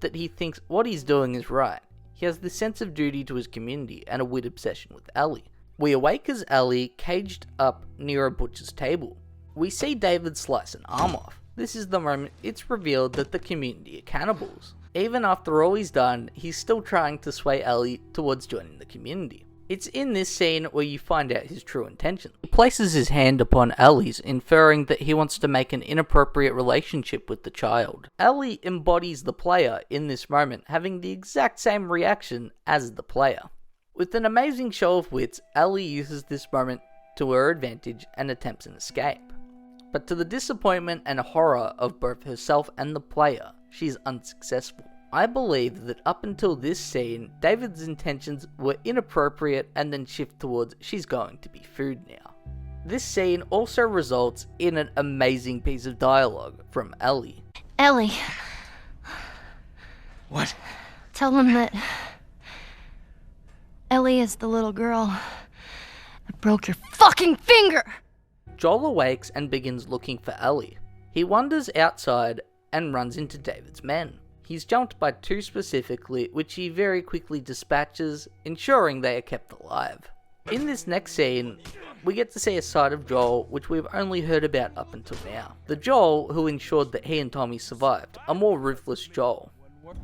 that he thinks what he's doing is right. He has this sense of duty to his community and a weird obsession with Ellie. We awake as Ellie caged up near a butcher's table. We see David slice an arm off. This is the moment it's revealed that the community are cannibals. Even after all he's done, he's still trying to sway Ellie towards joining the community. It's in this scene where you find out his true intention. He places his hand upon Ellie's, inferring that he wants to make an inappropriate relationship with the child. Ellie embodies the player in this moment, having the exact same reaction as the player. With an amazing show of wits, Ellie uses this moment to her advantage and attempts an escape. But to the disappointment and horror of both herself and the player, she is unsuccessful. I believe that up until this scene, David's intentions were inappropriate and then shift towards she's going to be food now. This scene also results in an amazing piece of dialogue from Ellie. Ellie. What? Tell them that Ellie is the little girl that broke your fucking finger! Joel awakes and begins looking for Ellie. He wanders outside and runs into David's men. He's jumped by two specifically, which he very quickly dispatches, ensuring they are kept alive. In this next scene, we get to see a side of Joel which we've only heard about up until now. The Joel who ensured that he and Tommy survived, a more ruthless Joel.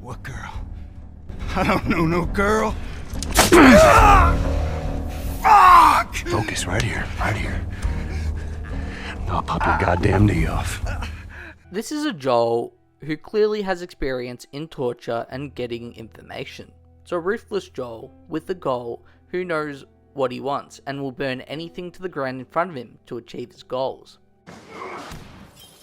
What girl? I don't know no girl. Fuck! Focus right here, right here. I'll pop your goddamn knee off. This is a Joel who clearly has experience in torture and getting information. It's a ruthless Joel with a goal who knows what he wants and will burn anything to the ground in front of him to achieve his goals.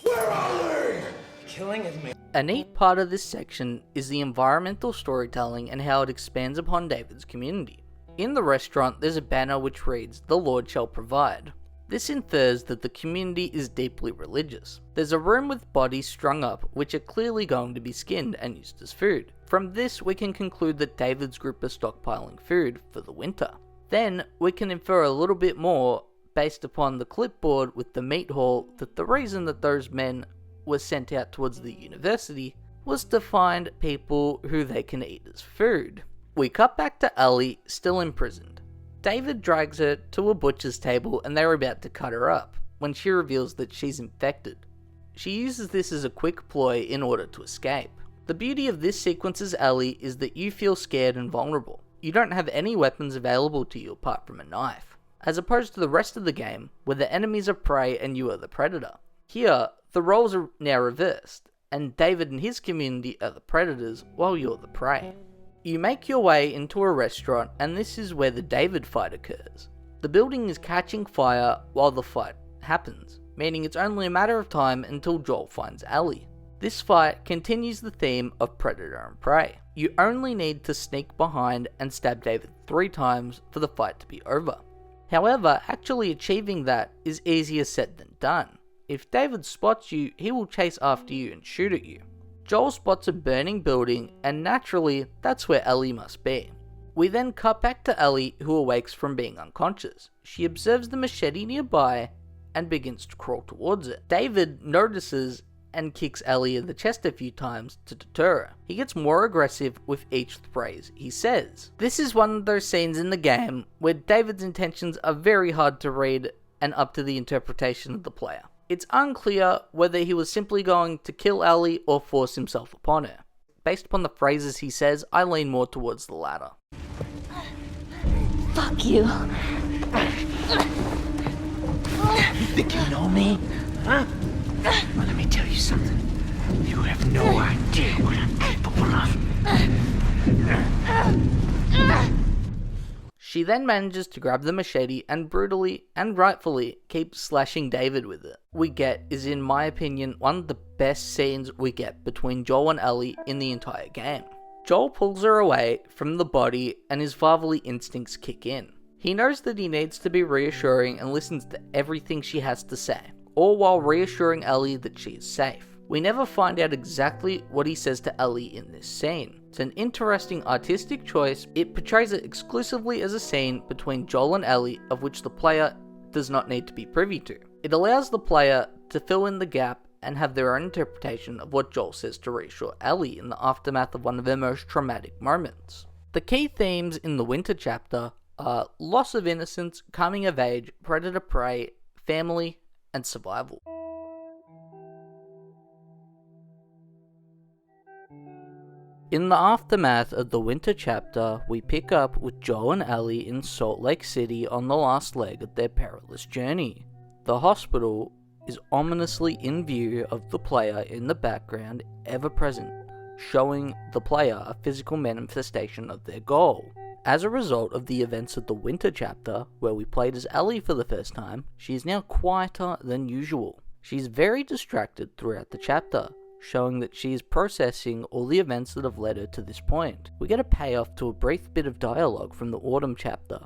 Where are they? Killing is me. A neat part of this section is the environmental storytelling and how it expands upon David's community. In the restaurant, there's a banner which reads, "The Lord shall provide." This infers that the community is deeply religious. There's a room with bodies strung up which are clearly going to be skinned and used as food. From this we can conclude that David's group are stockpiling food for the winter. Then we can infer a little bit more based upon the clipboard with the meat hall that the reason that those men were sent out towards the university was to find people who they can eat as food. We cut back to Ellie still imprisoned. David drags her to a butcher's table and they're about to cut her up, when she reveals that she's infected. She uses this as a quick ploy in order to escape. The beauty of this sequence as Ellie is that you feel scared and vulnerable. You don't have any weapons available to you apart from a knife, as opposed to the rest of the game where the enemies are prey and you are the predator. Here, the roles are now reversed, and David and his community are the predators while you're the prey. You make your way into a restaurant and this is where the David fight occurs. The building is catching fire while the fight happens, meaning it's only a matter of time until Joel finds Ellie. This fight continues the theme of predator and prey. You only need to sneak behind and stab David 3 times for the fight to be over. However, actually achieving that is easier said than done. If David spots you, he will chase after you and shoot at you. Joel spots a burning building, and naturally, that's where Ellie must be. We then cut back to Ellie, who awakes from being unconscious. She observes the machete nearby, and begins to crawl towards it. David notices and kicks Ellie in the chest a few times to deter her. He gets more aggressive with each phrase he says. This is one of those scenes in the game where David's intentions are very hard to read and up to the interpretation of the player. It's unclear whether he was simply going to kill Ellie or force himself upon her. Based upon the phrases he says, I lean more towards the latter. Fuck you. You think you know me? Huh? Well, let me tell you something. You have no idea what I'm capable of. She then manages to grab the machete and brutally and rightfully keeps slashing David with it. We get is, in my opinion, one of the best scenes we get between Joel and Ellie in the entire game. Joel pulls her away from the body and his fatherly instincts kick in. He knows that he needs to be reassuring and listens to everything she has to say, all while reassuring Ellie that she is safe. We never find out exactly what he says to Ellie in this scene. It's an interesting artistic choice. It portrays it exclusively as a scene between Joel and Ellie, of which the player does not need to be privy to. It allows the player to fill in the gap and have their own interpretation of what Joel says to reassure Ellie in the aftermath of one of their most traumatic moments. The key themes in the Winter chapter are loss of innocence, coming of age, predator-prey, family, and survival. In the aftermath of the Winter chapter, we pick up with Joel and Ellie in Salt Lake City on the last leg of their perilous journey. The hospital is ominously in view of the player in the background, ever present, showing the player a physical manifestation of their goal. As a result of the events of the Winter chapter, where we played as Ellie for the first time, she is now quieter than usual. She's very distracted throughout the chapter, showing that she is processing all the events that have led her to this point. We get a payoff to a brief bit of dialogue from the Autumn chapter,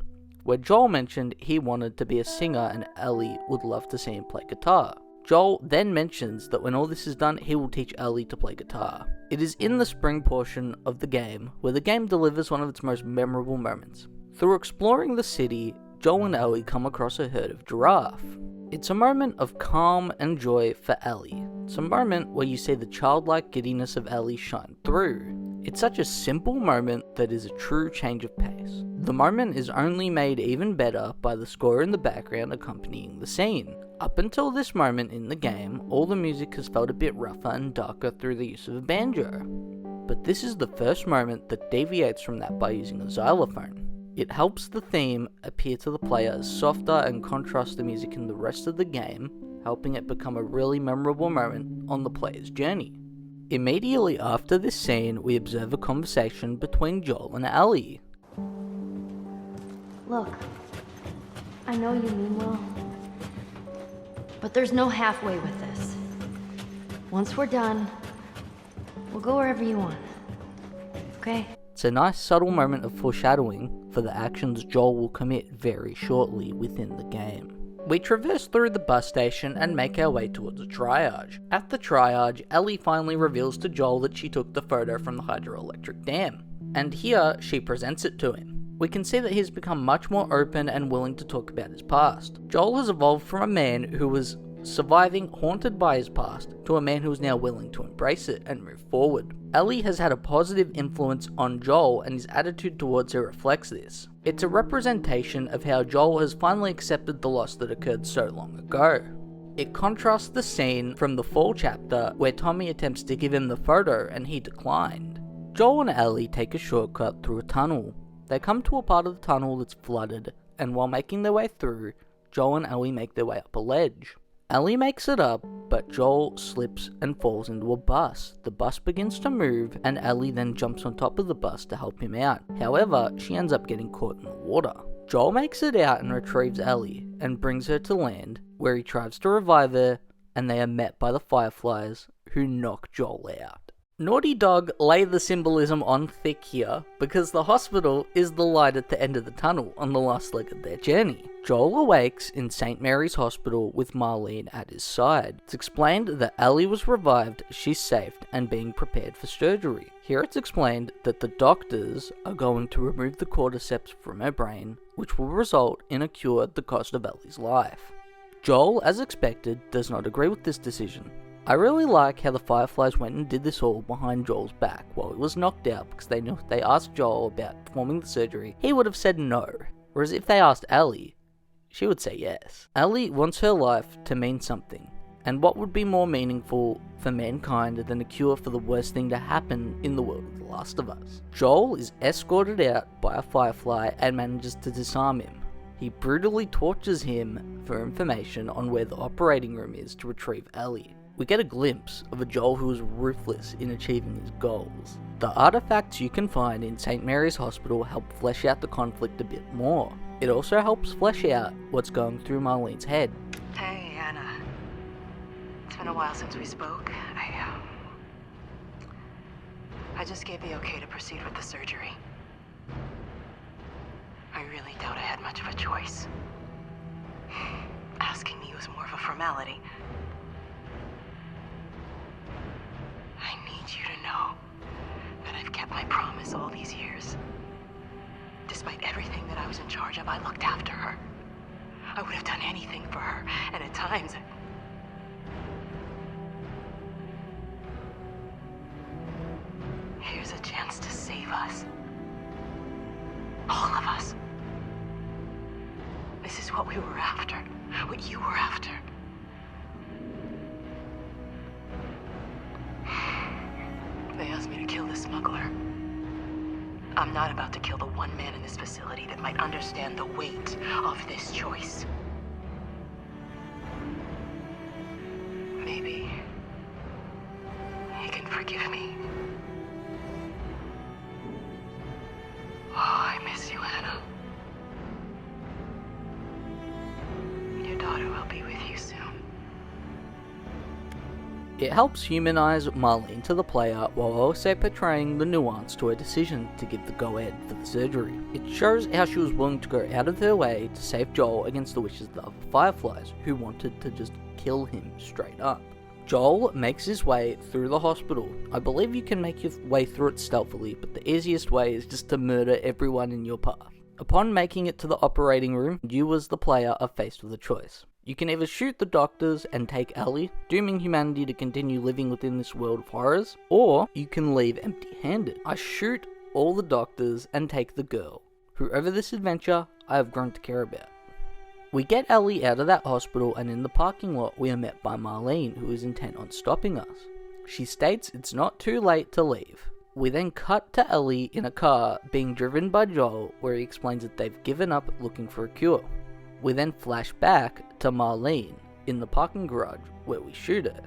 where Joel mentioned he wanted to be a singer and Ellie would love to see him play guitar. Joel then mentions that when all this is done, he will teach Ellie to play guitar. It is in the spring portion of the game where the game delivers one of its most memorable moments. Through exploring the city, Joel and Ellie come across a herd of giraffe. It's a moment of calm and joy for Ellie. It's a moment where you see the childlike giddiness of Ellie shine through. It's such a simple moment that is a true change of pace. The moment is only made even better by the score in the background accompanying the scene. Up until this moment in the game, all the music has felt a bit rougher and darker through the use of a banjo. But this is the first moment that deviates from that by using a xylophone. It helps the theme appear to the player as softer and contrasts the music in the rest of the game, helping it become a really memorable moment on the player's journey. Immediately after this scene, we observe a conversation between Joel and Ellie. Look, I know you mean well, but there's no halfway with this. Once we're done, we'll go wherever you want, okay? It's a nice subtle moment of foreshadowing for the actions Joel will commit very shortly within the game. We traverse through the bus station and make our way towards a triage. At the triage, Ellie finally reveals to Joel that she took the photo from the hydroelectric dam, and here she presents it to him. We can see that he's become much more open and willing to talk about his past. Joel has evolved from a man who was surviving, haunted by his past, to a man who is now willing to embrace it and move forward. Ellie has had a positive influence on Joel, and his attitude towards her reflects this. It's a representation of how Joel has finally accepted the loss that occurred so long ago. It contrasts the scene from the fall chapter where Tommy attempts to give him the photo and he declined. Joel and Ellie take a shortcut through a tunnel. They come to a part of the tunnel that's flooded, and while making their way through, Joel and Ellie make their way up a ledge. Ellie makes it up, but Joel slips and falls into a bus. The bus begins to move, and Ellie then jumps on top of the bus to help him out. However, she ends up getting caught in the water. Joel makes it out and retrieves Ellie, and brings her to land, where he tries to revive her, and they are met by the Fireflies, who knock Joel out. Naughty Dog lay the symbolism on thick here, because the hospital is the light at the end of the tunnel on the last leg of their journey. Joel awakes in St. Mary's Hospital with Marlene at his side. It's explained that Ellie was revived, she's safe, and being prepared for surgery. Here it's explained that the doctors are going to remove the cordyceps from her brain, which will result in a cure at the cost of Ellie's life. Joel, as expected, does not agree with this decision. I really like how the Fireflies went and did this all behind Joel's back while he was knocked out, because they knew if they asked Joel about performing the surgery, he would have said no. Whereas if they asked Ellie, she would say yes. Ellie wants her life to mean something, and what would be more meaningful for mankind than a cure for the worst thing to happen in the world of The Last of Us? Joel is escorted out by a Firefly and manages to disarm him. He brutally tortures him for information on where the operating room is to retrieve Ellie. We get a glimpse of a Joel who is ruthless in achieving his goals. The artifacts you can find in St. Mary's Hospital help flesh out the conflict a bit more. It also helps flesh out what's going through Marlene's head. Hey, Anna. It's been a while since we spoke. I just gave the okay to proceed with the surgery. I really doubt I had much of a choice. Asking me was more of a formality. I need you to know that I've kept my promise all these years. Despite everything that I was in charge of, I looked after her. I would have done anything for her, and at times... Here's a chance to save us. All of us. This is what we were after. What you were after. They asked me to kill the smuggler. I'm not about to kill the one man in this facility that might understand the weight of this choice. Maybe he can forgive me. Oh, I miss you, Anna. Your daughter will be with you soon. It helps humanize Marlene to the player while also portraying the nuance to her decision to give the go-ahead for the surgery. It shows how she was willing to go out of her way to save Joel against the wishes of the other Fireflies, who wanted to just kill him straight up. Joel makes his way through the hospital. I believe you can make your way through it stealthily, but the easiest way is just to murder everyone in your path. Upon making it to the operating room, you as the player are faced with a choice. You can either shoot the doctors and take Ellie, dooming humanity to continue living within this world of horrors, or you can leave empty-handed. I shoot all the doctors and take the girl, who over this adventure I have grown to care about. We get Ellie out of that hospital, and in the parking lot we are met by Marlene, who is intent on stopping us. She states it's not too late to leave. We then cut to Ellie in a car being driven by Joel, where he explains that they've given up looking for a cure. We then flash back to Marlene in the parking garage where we shoot her.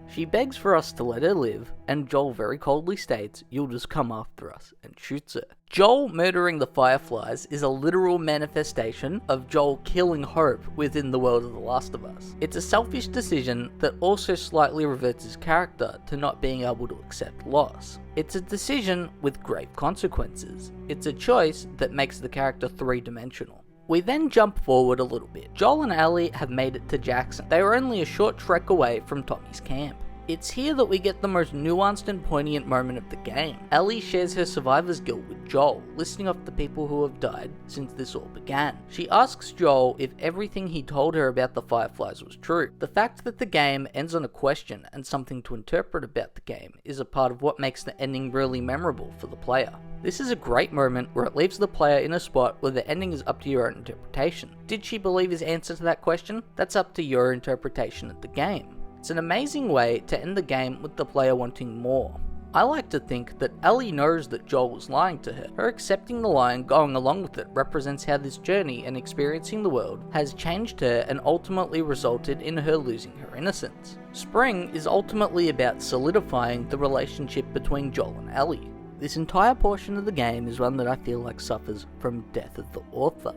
She begs for us to let her live, and Joel very coldly states, "You'll just come after us," and shoots her. Joel murdering the Fireflies is a literal manifestation of Joel killing hope within the world of The Last of Us. It's a selfish decision that also slightly reverts his character to not being able to accept loss. It's a decision with grave consequences. It's a choice that makes the character three-dimensional. We then jump forward a little bit. Joel and Ellie have made it to Jackson. They are only a short trek away from Tommy's camp. It's here that we get the most nuanced and poignant moment of the game. Ellie shares her survivor's guilt with Joel, listing off the people who have died since this all began. She asks Joel if everything he told her about the Fireflies was true. The fact that the game ends on a question and something to interpret about the game is a part of what makes the ending really memorable for the player. This is a great moment where it leaves the player in a spot where the ending is up to your own interpretation. Did she believe his answer to that question? That's up to your interpretation of the game. It's an amazing way to end the game with the player wanting more. I like to think that Ellie knows that Joel was lying to her. Her accepting the lie and going along with it represents how this journey and experiencing the world has changed her and ultimately resulted in her losing her innocence. Spring is ultimately about solidifying the relationship between Joel and Ellie. This entire portion of the game is one that I feel like suffers from death of the author.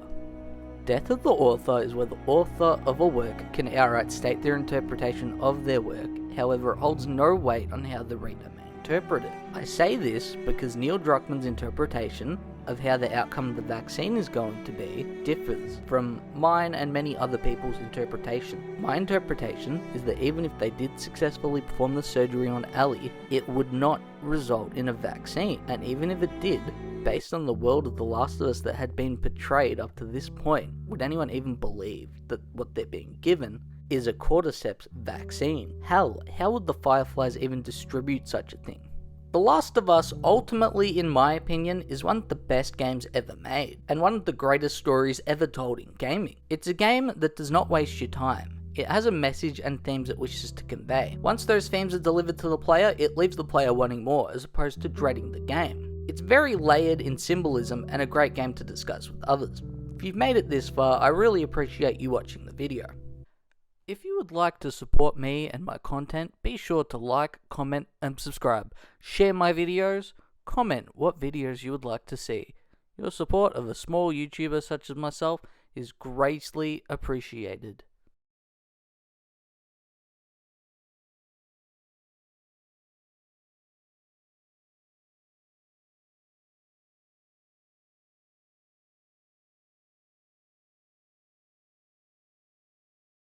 Death of the author is where the author of a work can outright state their interpretation of their work, however it holds no weight on how the reader may interpret it. I say this because Neil Druckmann's interpretation of how the outcome of the vaccine is going to be differs from mine and many other people's interpretation. My interpretation is that even if they did successfully perform the surgery on Ellie, it would not result in a vaccine, and even if it did, based on the world of The Last of Us that had been portrayed up to this point, would anyone even believe that what they're being given is a cordyceps vaccine? Hell, how would the Fireflies even distribute such a thing? The Last of Us, ultimately, in my opinion, is one of the best games ever made, and one of the greatest stories ever told in gaming. It's a game that does not waste your time. It has a message and themes it wishes to convey. Once those themes are delivered to the player, it leaves the player wanting more, as opposed to dreading the game. It's very layered in symbolism and a great game to discuss with others. If you've made it this far, I really appreciate you watching the video. If you would like to support me and my content, be sure to like, comment, and subscribe. Share my videos, comment what videos you would like to see. Your support of a small YouTuber such as myself is greatly appreciated.